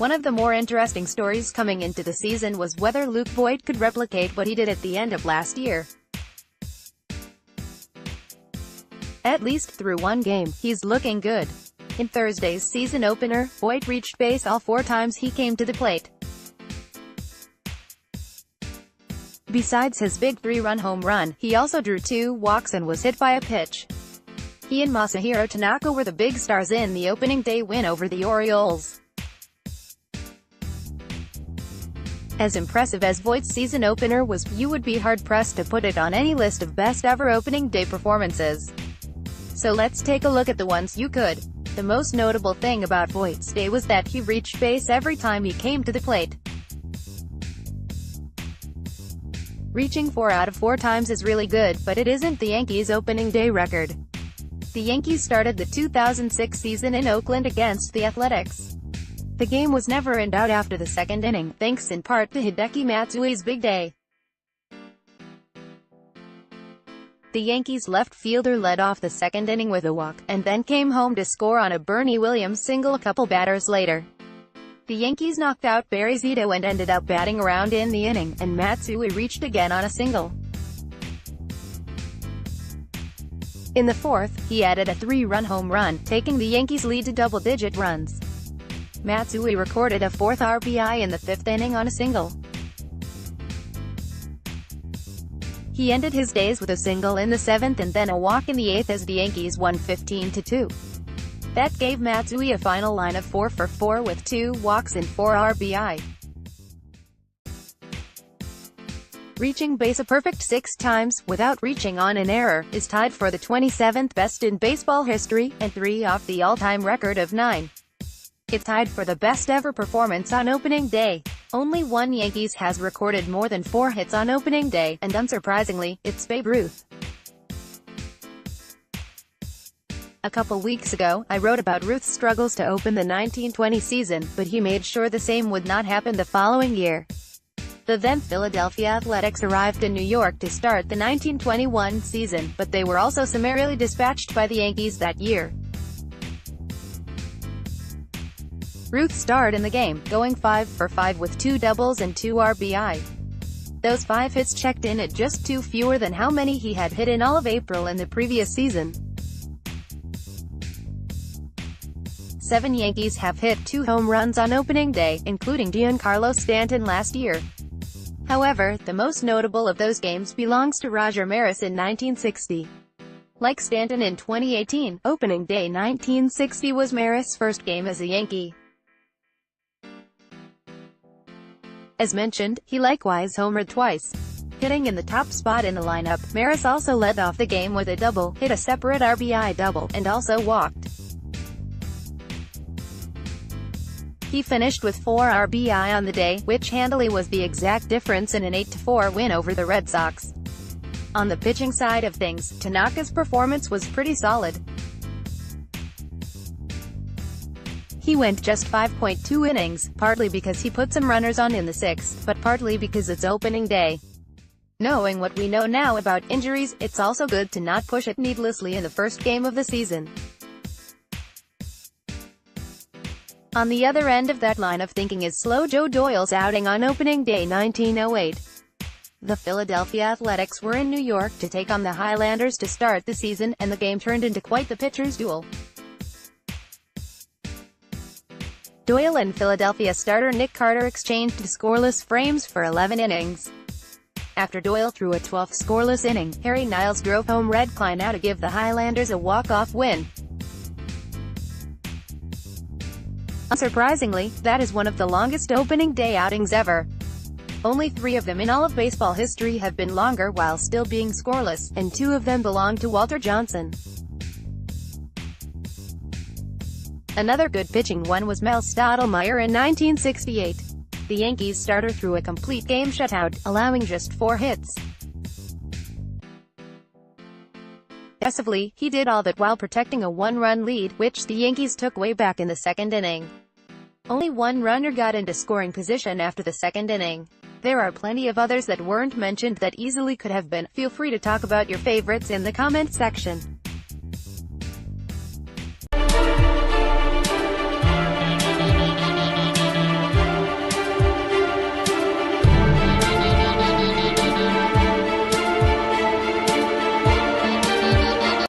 One of the more interesting stories coming into the season was whether Luke Voit could replicate what he did at the end of last year. At least through one game, he's looking good. In Thursday's season opener, Voit reached base all 4 times he came to the plate. Besides his big 3-run home run, he also drew 2 walks and was hit by a pitch. He and Masahiro Tanaka were the big stars in the opening day win over the Orioles. As impressive as Voit's season opener was, you would be hard-pressed to put it on any list of best-ever opening day performances. So let's take a look at the ones you could. The most notable thing about Voit's day was that he reached base every time he came to the plate. Reaching 4 out of 4 times is really good, but it isn't the Yankees' opening day record. The Yankees started the 2006 season in Oakland against the Athletics. The game was never in doubt after the second inning, thanks in part to Hideki Matsui's big day. The Yankees' left fielder led off the second inning with a walk, and then came home to score on a Bernie Williams single a couple batters later. The Yankees knocked out Barry Zito and ended up batting around in the inning, and Matsui reached again on a single. In the fourth, he added a 3-run home run, taking the Yankees' lead to double-digit runs. Matsui recorded a 4th RBI in the 5th inning on a single. He ended his days with a single in the 7th and then a walk in the 8th as the Yankees won 15-2. That gave Matsui a final line of 4 for 4 with 2 walks and 4 RBI. Reaching base a perfect 6 times, without reaching on an error, is tied for the 27th best in baseball history, and 3 off the all-time record of 9. It's tied for the best-ever performance on opening day. Only one Yankees has recorded more than 4 hits on opening day, and unsurprisingly, it's Babe Ruth. A couple weeks ago, I wrote about Ruth's struggles to open the 1920 season, but he made sure the same would not happen the following year. The then Philadelphia Athletics arrived in New York to start the 1921 season, but they were also summarily dispatched by the Yankees that year. Ruth starred in the game, going 5 for 5 with 2 doubles and 2 RBI. Those 5 hits checked in at just 2 fewer than how many he had hit in all of April in the previous season. 7 Yankees have hit 2 home runs on opening day, including Giancarlo Stanton last year. However, the most notable of those games belongs to Roger Maris in 1960. Like Stanton in 2018, opening day 1960 was Maris' first game as a Yankee. As mentioned, he likewise homered twice. Hitting in the top spot in the lineup, Maris also led off the game with a double, hit a separate RBI double, and also walked. He finished with 4 RBI on the day, which handily was the exact difference in an 8-4 win over the Red Sox. On the pitching side of things, Tanaka's performance was pretty solid. He went just 5.2 innings, partly because he put some runners on in the 6th, but partly because it's opening day. Knowing what we know now about injuries, it's also good to not push it needlessly in the first game of the season. On the other end of that line of thinking is Slow Joe Doyle's outing on opening day 1908. The Philadelphia Athletics were in New York to take on the Highlanders to start the season, and the game turned into quite the pitcher's duel. Doyle and Philadelphia starter Nick Carter exchanged scoreless frames for 11 innings. After Doyle threw a 12th scoreless inning, Harry Niles drove home Red Klein out to give the Highlanders a walk-off win. Unsurprisingly, that is one of the longest opening day outings ever. Only 3 of them in all of baseball history have been longer while still being scoreless, and 2 of them belong to Walter Johnson. Another good pitching one was Mel Stottlemyre in 1968. The Yankees starter threw a complete game shutout, allowing just 4 hits. Aggressively, he did all that while protecting a 1-run lead, which the Yankees took way back in the second inning. Only 1 runner got into scoring position after the second inning. There are plenty of others that weren't mentioned that easily could have been. Feel free to talk about your favorites in the comment section.